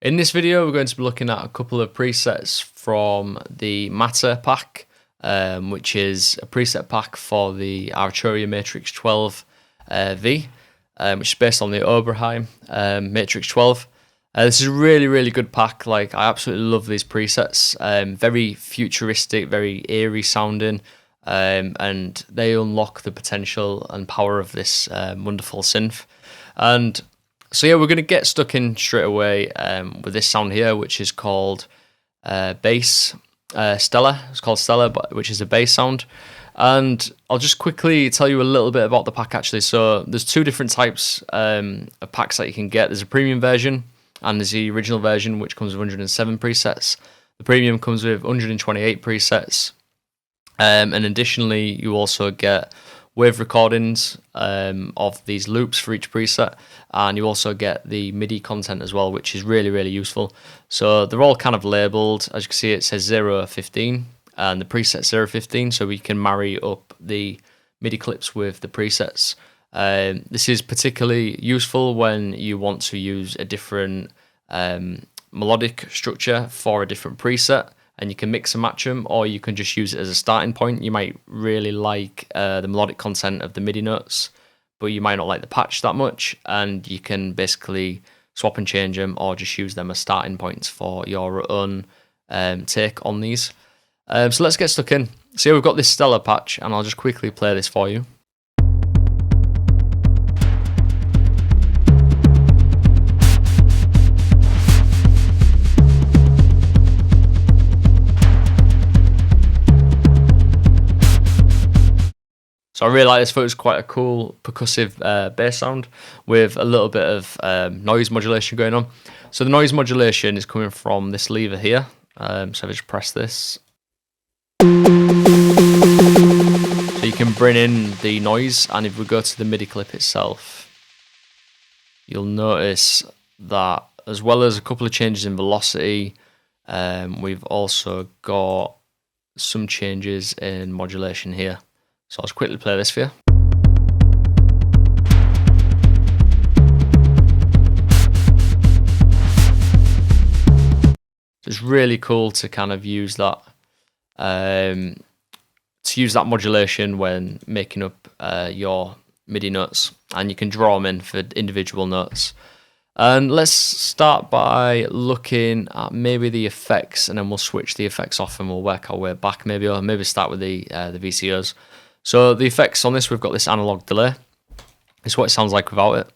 In this video, we're going to be looking at a couple of presets from the Matter pack, which is a preset pack for the Arturia Matrix-12 V, which is based on the Oberheim Matrix-12. This is a really good pack. Like, I absolutely love these presets. Very futuristic, very eerie sounding, and they unlock the potential and power of this wonderful synth. And so yeah, we're going to get stuck in straight away with this sound here, which is called bass Stella. It's called Stella, which is a bass sound. And I'll just quickly tell you a little bit about the pack actually. So there's two different types of packs that you can get. There's a premium version and there's the original version, which comes with 107 presets. The premium comes with 128 presets. And additionally, you also get wave recordings of these loops for each preset, and you also get the MIDI content as well, which is really useful. So they're all kind of labeled. As you can see, it says 015 and the preset 015, so we can marry up the MIDI clips with the presets. This is particularly useful when you want to use a different melodic structure for a different preset, and you can mix and match them, or you can just use it as a starting point. You might really like the melodic content of the MIDI notes, but you might not like the patch that much, and you can basically swap and change them, or just use them as starting points for your own take on these. So let's get stuck in. So here we've got this Stellar patch, and I'll just quickly play this for you. So I really like this. It's quite a cool percussive bass sound with a little bit of noise modulation going on. So the noise modulation is coming from this lever here. So if I just press this, so you can bring in the noise, and if we go to the MIDI clip itself, you'll notice that as well as a couple of changes in velocity, we've also got some changes in modulation here. So I'll just quickly play this for you. It's really cool to kind of use that modulation when making up your MIDI notes, and you can draw them in for individual notes. And let's start by looking at maybe the effects, and then we'll switch the effects off and we'll work our way back maybe, or maybe start with the VCOs. So the effects on this, we've got this analog delay. It's what it sounds like without it.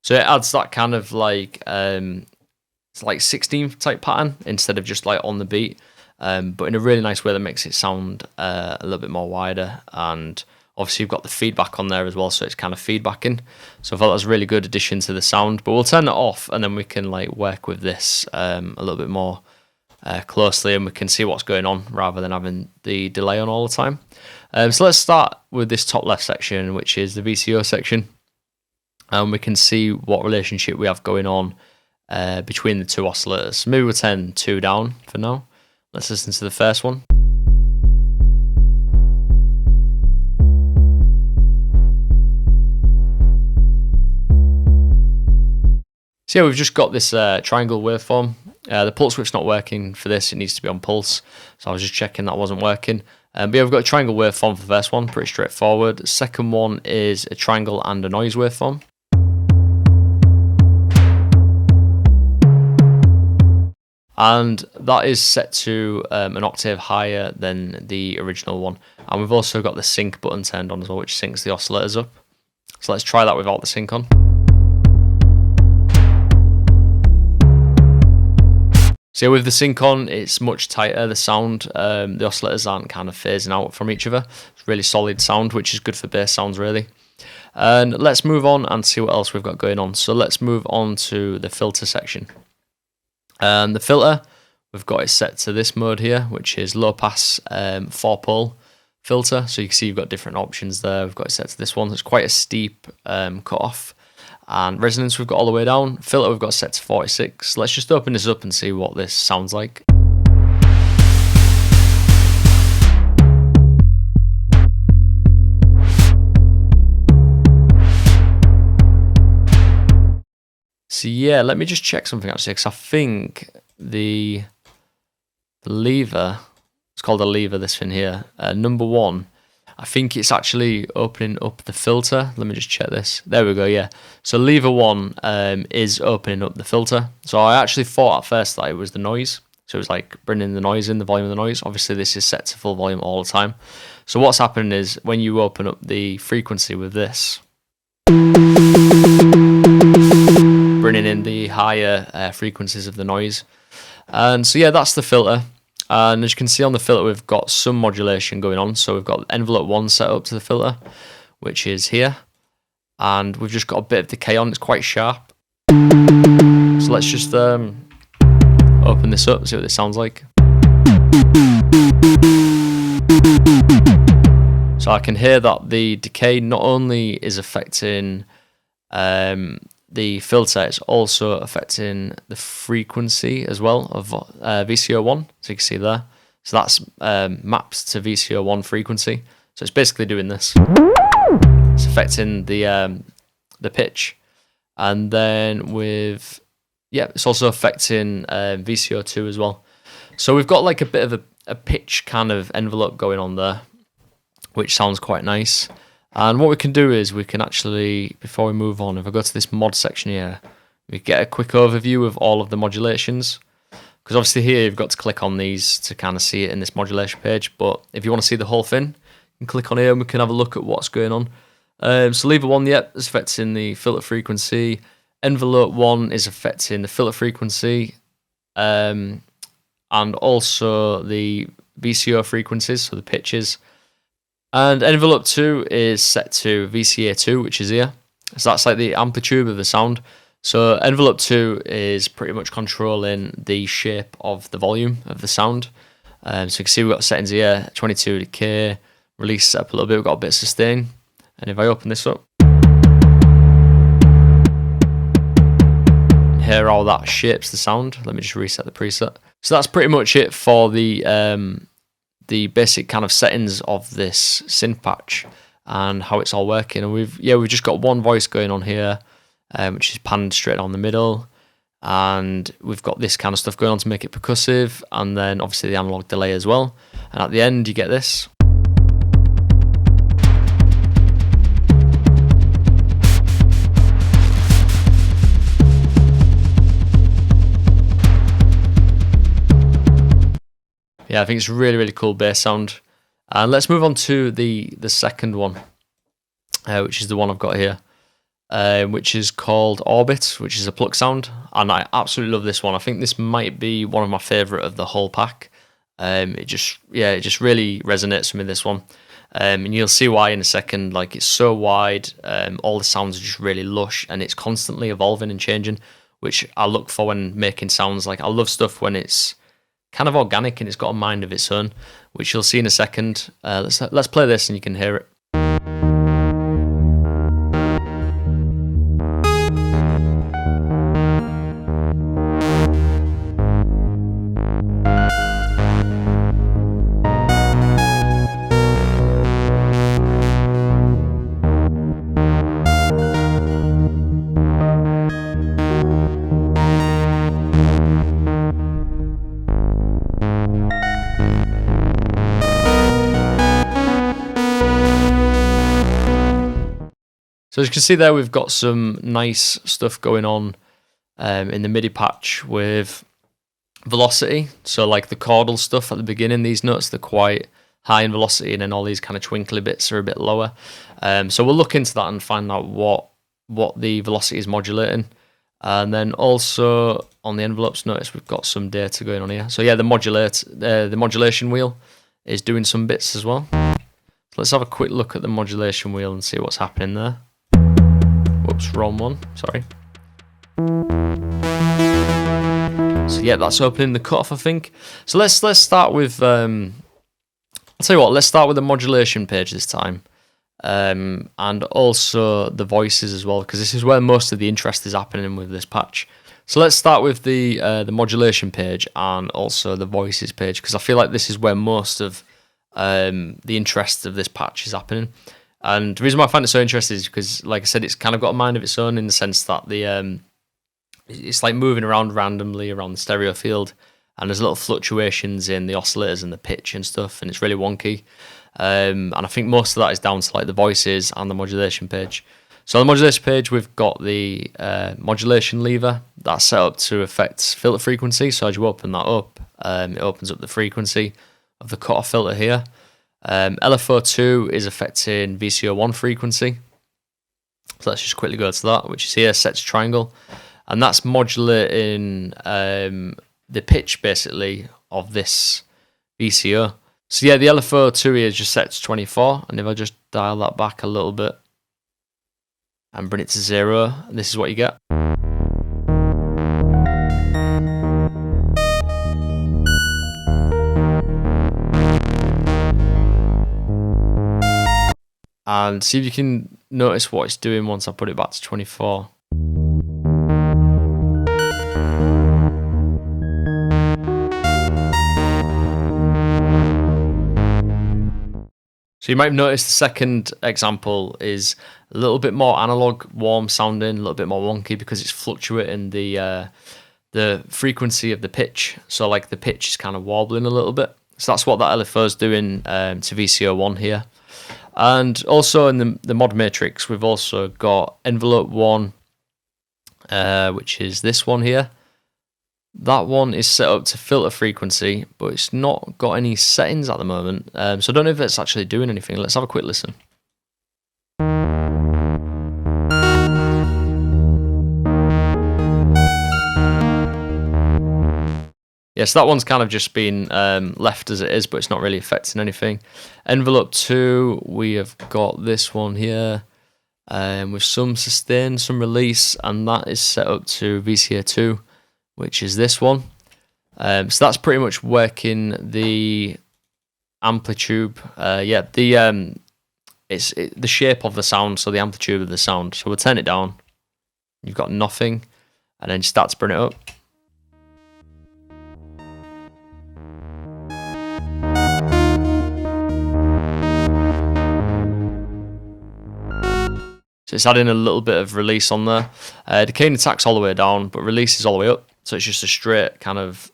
So it adds that kind of like it's like 16th type pattern instead of just like on the beat, but in a really nice way that makes it sound a little bit more wider. And obviously you've got the feedback on there as well, so it's kind of feedbacking. So I thought that was a really good addition to the sound, but we'll turn that off and then we can like work with this a little bit more closely, and we can see what's going on rather than having the delay on all the time. So let's start with this top left section, which is the VCO section, and we can see what relationship we have going on between the two oscillators. Maybe we'll turn 2 down for now. Let's listen to the first one. So yeah, we've just got this triangle waveform. The pulse width's not working for this, it needs to be on pulse. So I was just checking that wasn't working. But yeah, we've got a triangle waveform for the first one, pretty straightforward. The second one is a triangle and a noise waveform. And that is set to an octave higher than the original one. And we've also got the sync button turned on as well, which syncs the oscillators up. So let's try that without the sync on. So with the sync on, it's much tighter, the sound. The oscillators aren't kind of phasing out from each other. It's really solid sound, which is good for bass sounds, really. And let's move on and see what else we've got going on. So let's move on to the filter section. And the filter, we've got it set to this mode here, which is low pass 4-pole filter. So you can see you've got different options there. We've got it set to this one. It's quite a steep cut off. And resonance we've got all the way down. Filter we've got set to 46. Let's just open this up and see what this sounds like. So yeah, let me just check something actually, because I think the lever, it's called a lever, this thing here, number 1, I think it's actually opening up the filter. Let me just check this. There we go, yeah. So lever 1 is opening up the filter. So I actually thought at first that it was the noise. So it was like bringing the noise in, the volume of the noise. Obviously this is set to full volume all the time. So what's happening is when you open up the frequency with this, bringing in the higher frequencies of the noise. And so yeah, that's the filter. And as you can see on the filter, we've got some modulation going on. So we've got envelope 1 set up to the filter, which is here. And we've just got a bit of decay on, it's quite sharp. So let's just open this up, see what this sounds like. So I can hear that the decay not only is affecting the filter, it's also affecting the frequency as well of VCO1, so you can see there. So that's mapped to VCO1 frequency. So it's basically doing this. It's affecting the pitch, and then with it's also affecting VCO2 as well. So we've got like a bit of a pitch kind of envelope going on there, which sounds quite nice. And what we can do is we can actually, before we move on, if I go to this mod section here, we get a quick overview of all of the modulations. Because obviously here you've got to click on these to kind of see it in this modulation page. But if you want to see the whole thing, you can click on here and we can have a look at what's going on. So lever 1, is affecting the filter frequency. Envelope 1 is affecting the filter frequency. And also the VCO frequencies, so the pitches. And envelope 2 is set to VCA2, which is here. So that's like the amplitude of the sound. So envelope 2 is pretty much controlling the shape of the volume of the sound. So you can see we've got settings here, 22 decay, release set up a little bit, we've got a bit of sustain. And if I open this up, hear how that shapes the sound. Let me just reset the preset. So that's pretty much it for the basic kind of settings of this synth patch and how it's all working. And we've just got one voice going on here, which is panned straight on the middle, and we've got this kind of stuff going on to make it percussive, and then obviously the analog delay as well. And at the end you get this. Yeah, I think it's really, really cool bass sound. And let's move on to the second one, which is the one I've got here, which is called Orbit, which is a pluck sound. And I absolutely love this one. I think this might be one of my favourite of the whole pack. It just really resonates with me, this one. And you'll see why in a second. Like, it's so wide, all the sounds are just really lush, and it's constantly evolving and changing, which I look for when making sounds. Like, I love stuff when it's kind of organic and it's got a mind of its own, which you'll see in a second. Let's play this and you can hear it. So as you can see there, we've got some nice stuff going on in the MIDI patch with velocity. So like the chordal stuff at the beginning, these notes, they're quite high in velocity, and then all these kind of twinkly bits are a bit lower. So we'll look into that and find out what the velocity is modulating. And then also on the envelopes, notice we've got some data going on here. So yeah, the modulation wheel is doing some bits as well. So let's have a quick look at the modulation wheel and see what's happening there. Whoops, wrong one, sorry. So yeah, that's opening the cutoff, I think. So let's start with, I'll tell you what, let's start with the modulation page this time. And also the voices as well, because this is where most of the interest is happening with this patch. So let's start with the modulation page and also the voices page, because I feel like this is where most of the interest of this patch is happening. And the reason why I find it so interesting is because, like I said, it's kind of got a mind of its own, in the sense that the it's like moving around randomly around the stereo field, and there's little fluctuations in the oscillators and the pitch and stuff, and it's really wonky. And I think most of that is down to like the voices and the modulation page. So on the modulation page, we've got the modulation lever that's set up to affect filter frequency. So as you open that up, it opens up the frequency of the cutoff filter here. LFO2 is affecting VCO1 frequency. So let's just quickly go to that, which is here, set to triangle. And that's modulating the pitch, basically, of this VCO. So yeah, the LFO2 here is just set to 24. And if I just dial that back a little bit and bring it to 0, this is what you get. And see if you can notice what it's doing once I put it back to 24. So you might have noticed the second example is a little bit more analog, warm sounding, a little bit more wonky because it's fluctuating the frequency of the pitch. So like the pitch is kind of wobbling a little bit. So that's what that LFO is doing to VCO1 here. And also in the mod matrix, we've also got envelope 1, which is this one here. That one is set up to filter frequency, but it's not got any settings at the moment. So I don't know if it's actually doing anything. Let's have a quick listen. Yes, that one's kind of just been left as it is, but it's not really affecting anything. Envelope 2, we have got this one here with some sustain, some release, and that is set up to VCA2, which is this one. So that's pretty much working the amplitude. It's the shape of the sound, so the amplitude of the sound. So we'll turn it down. You've got nothing, and then start to bring it up. So it's adding a little bit of release on there. Decay and attack's all the way down, but release is all the way up. So it's just a straight kind of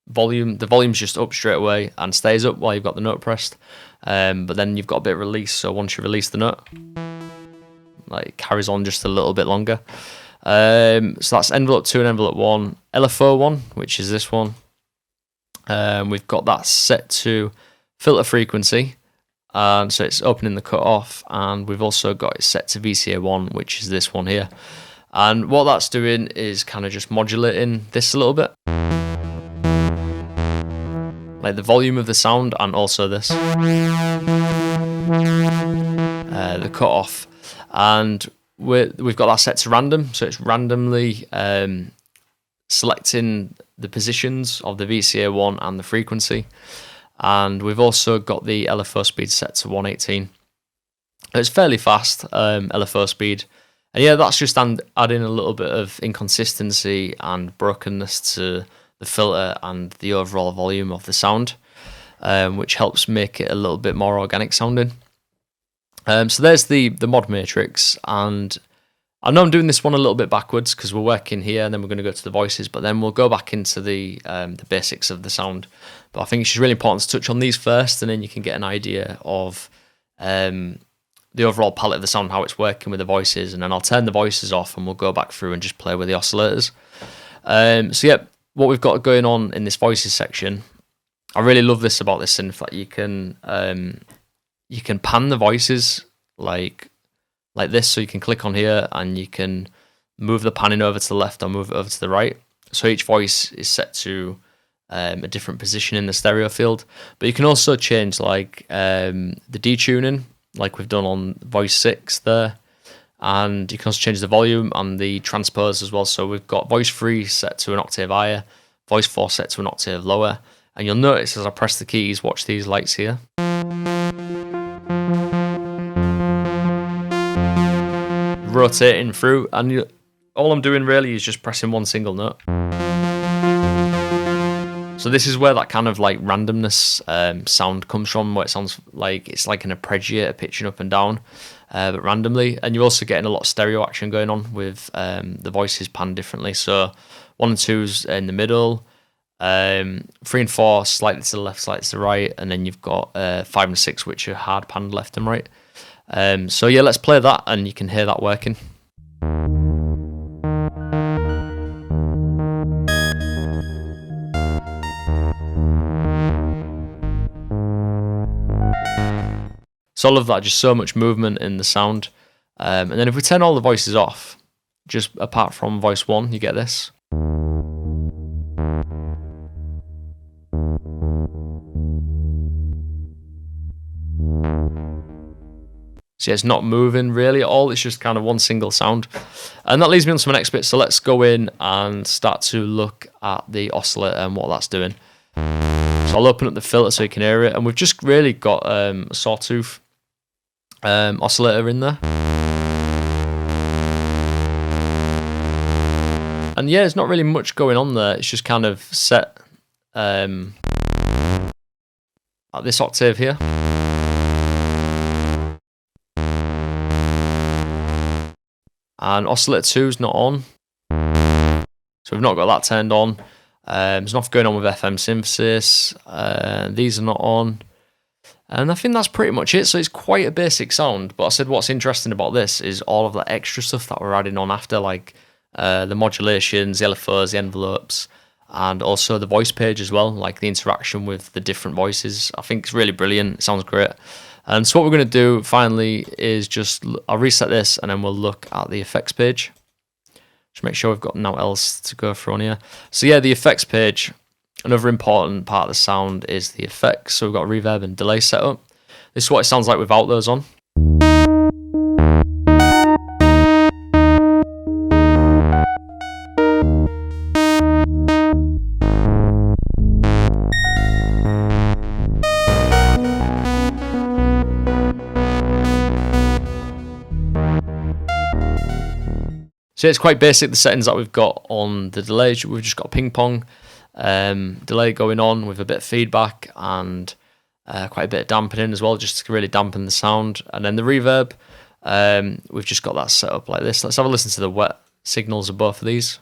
volume. The volume's just up straight away and stays up while you've got the note pressed. But then you've got a bit of release. So once you release the note, like it carries on just a little bit longer. So that's envelope 2 and envelope 1. LFO 1, which is this one. We've got that set to filter frequency. And so it's opening the cutoff, and we've also got it set to VCA1, which is this one here. And what that's doing is kind of just modulating this a little bit. Like the volume of the sound and also this. The cutoff. And we've got that set to random, so it's randomly selecting the positions of the VCA1 and the frequency. And we've also got the LFO speed set to 118. It's fairly fast, LFO speed. And yeah, that's just adding a little bit of inconsistency and brokenness to the filter and the overall volume of the sound, which helps make it a little bit more organic sounding. So there's the mod matrix, and I know I'm doing this one a little bit backwards because we're working here and then we're going to go to the voices, but then we'll go back into the basics of the sound. But I think it's just really important to touch on these first, and then you can get an idea of the overall palette of the sound, how it's working with the voices, and then I'll turn the voices off and we'll go back through and just play with the oscillators. So yeah, what we've got going on in this voices section, I really love this about this synth, that you can pan the voices like this, so you can click on here and you can move the panning over to the left or move it over to the right. So each voice is set to a different position in the stereo field, but you can also change like the detuning, like we've done on voice 6 there, and you can also change the volume and the transpose as well. So we've got voice 3 set to an octave higher, voice 4 set to an octave lower, and you'll notice as I press the keys, watch these lights here. Rotating through, and all I'm doing really is just pressing one single note. So So this is where that kind of like randomness sound comes from, where it sounds like it's like an arpeggiator pitching up and down, but randomly. And you're also getting a lot of stereo action going on with the voices panned differently. So 1 and 2's in the middle, 3 and 4 slightly to the left, slightly to the right, and then you've got 5 and 6 which are hard panned left and right. So yeah, let's play that and you can hear that working. So I love that, just so much movement in the sound. And then if we turn all the voices off, just apart from voice 1, you get this. So yeah, it's not moving really at all, it's just kind of one single sound. And that leads me on to my next bit, so let's go in and start to look at the oscillator and what that's doing. So I'll open up the filter so you can hear it, and we've just really got a sawtooth oscillator in there. And yeah, there's not really much going on there, it's just kind of set at this octave here. And oscillator 2 is not on, so we've not got that turned on. There's nothing going on with FM synthesis, these are not on. And I think that's pretty much it. So it's quite a basic sound, but I said what's interesting about this is all of the extra stuff that we're adding on after, like the modulations, the LFOs, the envelopes, and also the voice page as well, like the interaction with the different voices. I think it's really brilliant, it sounds great. And so what we're going to do finally is I'll reset this and then we'll look at the effects page. Just make sure we've got nothing else to go through on here. So yeah, the effects page. Another important part of the sound is the effects. So we've got reverb and delay set up. This is what it sounds like without those on. So it's quite basic, the settings that we've got on the delay. We've just got a ping pong delay going on with a bit of feedback and quite a bit of dampening as well, just to really dampen the sound. And then the reverb, we've just got that set up like this. Let's have a listen to the wet signals of both of these.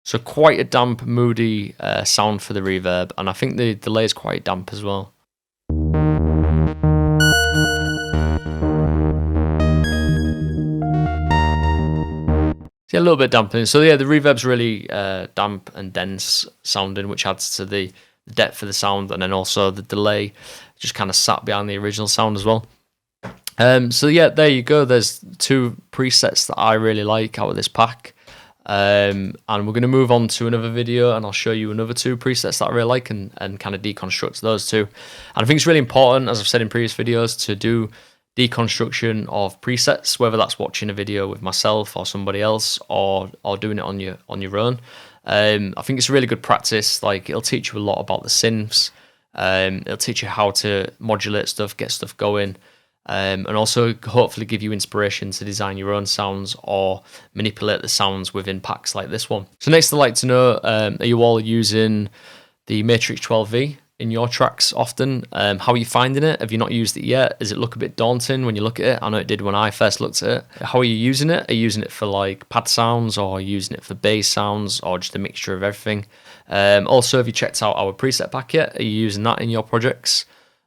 So quite a damp, moody sound for the reverb, and I think the delay is quite damp as well. Yeah, a little bit dampening. So yeah, the reverb's really damp and dense sounding, which adds to the depth of the sound, and then also the delay just kind of sat behind the original sound as well. So yeah, there you go. There's 2 presets that I really like out of this pack. And we're going to move on to another video and I'll show you another 2 presets that I really like and kind of deconstruct those 2. And I think it's really important, as I've said in previous videos, to do deconstruction of presets, whether that's watching a video with myself or somebody else or doing it on your own. I think it's a really good practice. Like, it'll teach you a lot about the synths. It'll teach you how to modulate stuff, get stuff going, and also hopefully give you inspiration to design your own sounds or manipulate the sounds within packs like this one. So next, I'd like to know, are you all using the Matrix-12 V in your tracks often? How are you finding it? Have you not used it yet? Does it look a bit daunting when you look at it? I know it did when I first looked at it. How are you using it? Are you using it for like pad sounds, or are you using it for bass sounds, or just a mixture of everything? Also, have you checked out our preset pack yet? Are you using that in your projects?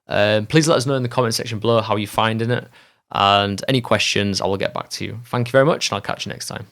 Please let us know in the comment section below how you're finding it, and any questions I will get back to you. Thank you very much, and I'll catch you next time.